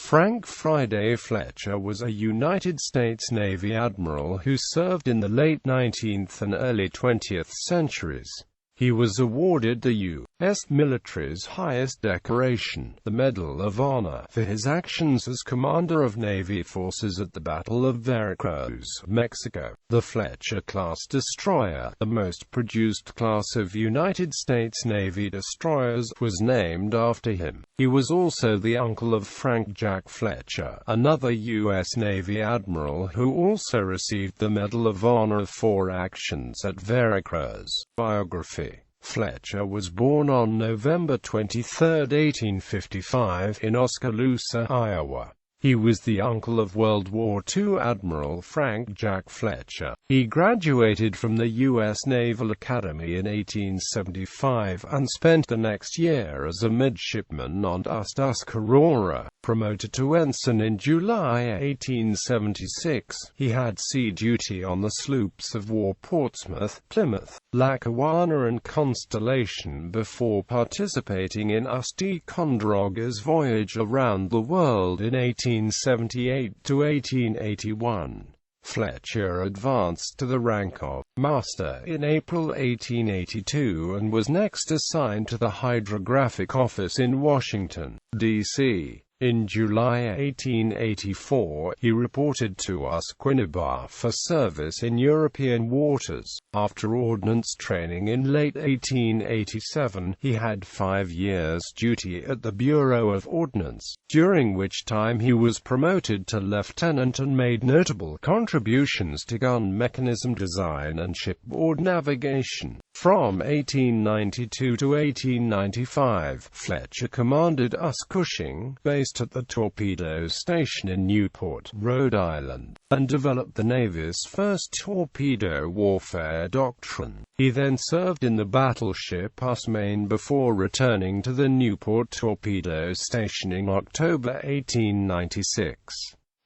Frank Friday Fletcher was a United States Navy admiral who served in the late 19th and early 20th centuries. He was awarded the U.S. military's highest decoration, the Medal of Honor, for his actions as commander of Navy forces at the Battle of Veracruz, Mexico. The Fletcher-class destroyer, the most produced class of United States Navy destroyers, was named after him. He was also the uncle of Frank Jack Fletcher, another U.S. Navy admiral who also received the Medal of Honor for actions at Veracruz. Biography. Fletcher was born on November 23, 1855, in Oskaloosa, Iowa. He was the uncle of World War II Admiral Frank Jack Fletcher. He graduated from the U.S. Naval Academy in 1875 and spent the next year as a midshipman on Tuscarora. Promoted to ensign in July 1876, he had sea duty on the sloops of war Portsmouth, Plymouth, Lackawanna and Constellation before participating in Ticonderoga's voyage around the world in 1878 to 1881. Fletcher advanced to the rank of Master in April 1882 and was next assigned to the Hydrographic Office in Washington, D.C. In July 1884, he reported to Esquinaba for service in European waters. After ordnance training in late 1887, he had 5 years' duty at the Bureau of Ordnance, during which time he was promoted to lieutenant and made notable contributions to gun mechanism design and shipboard navigation. From 1892 to 1895, Fletcher commanded Cushing, based at the Torpedo Station in Newport, Rhode Island, and developed the Navy's first torpedo warfare doctrine. He then served in the battleship Maine before returning to the Newport Torpedo Station in October 1896.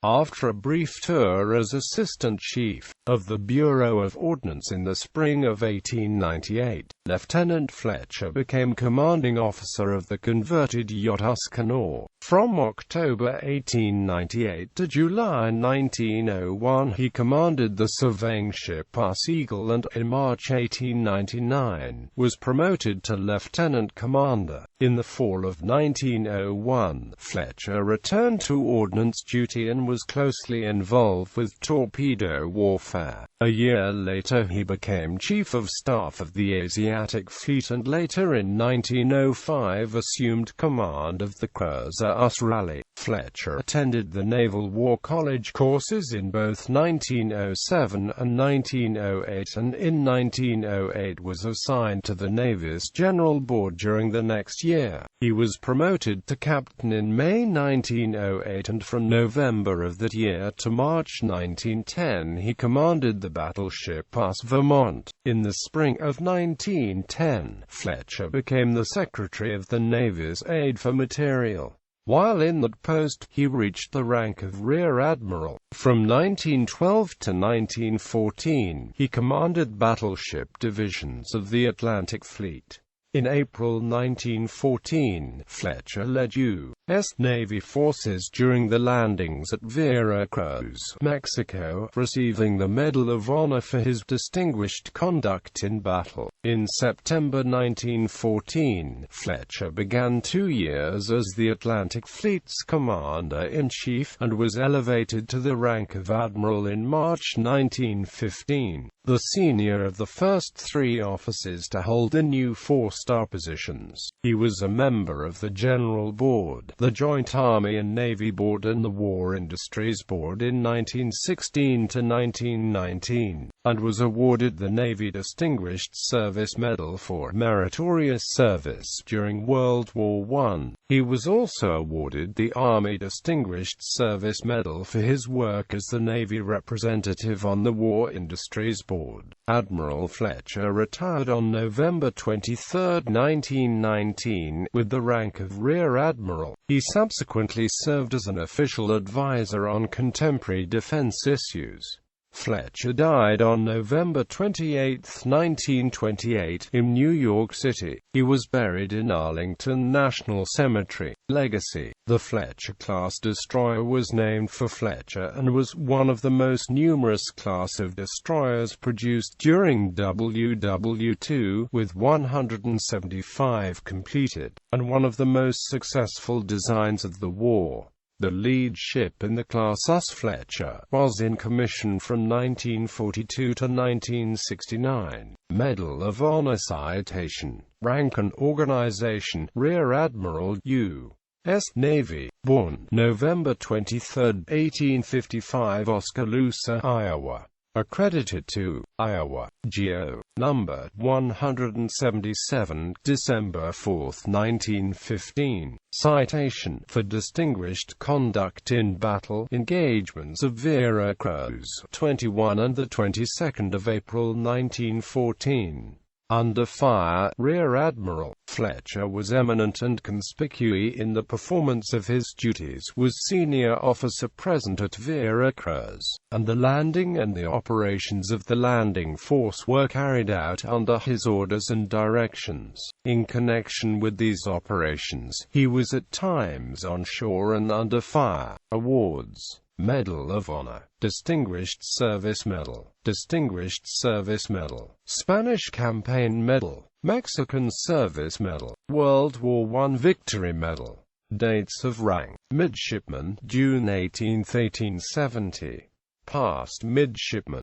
After a brief tour as Assistant Chief of the Bureau of Ordnance in the spring of 1898, Lieutenant Fletcher became commanding officer of the converted yacht Escanor. From October 1898 to July 1901, he commanded the surveying ship Eagle and, in March 1899, was promoted to lieutenant commander. In the fall of 1901, Fletcher returned to ordnance duty and was closely involved with torpedo warfare. A year later he became Chief of Staff of the Asiatic Fleet and later in 1905 assumed command of the cruiser Raleigh. Fletcher attended the Naval War College courses in both 1907 and 1908 and in 1908 was assigned to the Navy's General Board during the next year. He was promoted to captain in May 1908 and from November of that year to March 1910 he commanded the battleship Vermont. In the spring of 1910, Fletcher became the Secretary of the Navy's Aide for Material. While in that post, he reached the rank of Rear Admiral. From 1912 to 1914, he commanded battleship divisions of the Atlantic Fleet. In April 1914, Fletcher led U.S. Navy forces during the landings at Veracruz, Mexico, receiving the Medal of Honor for his distinguished conduct in battle. In September 1914, Fletcher began 2 years as the Atlantic Fleet's Commander-in-Chief, and was elevated to the rank of Admiral in March 1915. The senior of the first 3 officers to hold the new 4-star positions. He was a member of the General Board, the Joint Army and Navy Board and the War Industries Board in 1916 to 1919, and was awarded the Navy Distinguished Service Medal for meritorious service during World War I. He was also awarded the Army Distinguished Service Medal for his work as the Navy representative on the War Industries Board. Admiral Fletcher retired on November 23, 1919, with the rank of Rear Admiral. He subsequently served as an official advisor on contemporary defense issues. Fletcher died on November 28, 1928, in New York City. He was buried in Arlington National Cemetery. Legacy. The Fletcher-class destroyer was named for Fletcher and was one of the most numerous class of destroyers produced during WW II, with 175 completed, and one of the most successful designs of the war. The lead ship in the class Fletcher was in commission from 1942 to 1969. Medal of Honor citation. Rank and organization. Rear Admiral, U.S. Navy. Born November 23, 1855, Oskaloosa, Iowa. Accredited to Iowa, Geo. Number 177, December 4, 1915. Citation for distinguished conduct in battle engagements of Veracruz, 21 and the 22nd of April 1914. Under fire. Rear Admiral Fletcher was eminent and conspicuous in the performance of his duties, was senior officer present at Veracruz, and the landing and the operations of the landing force were carried out under his orders and directions. In connection with these operations, he was at times on shore and under fire. Awards. Medal of Honor, Distinguished Service Medal, Distinguished Service Medal, Spanish Campaign Medal, Mexican Service Medal, World War I Victory Medal. Dates of rank. Midshipman, June 18, 1870. Past midshipman.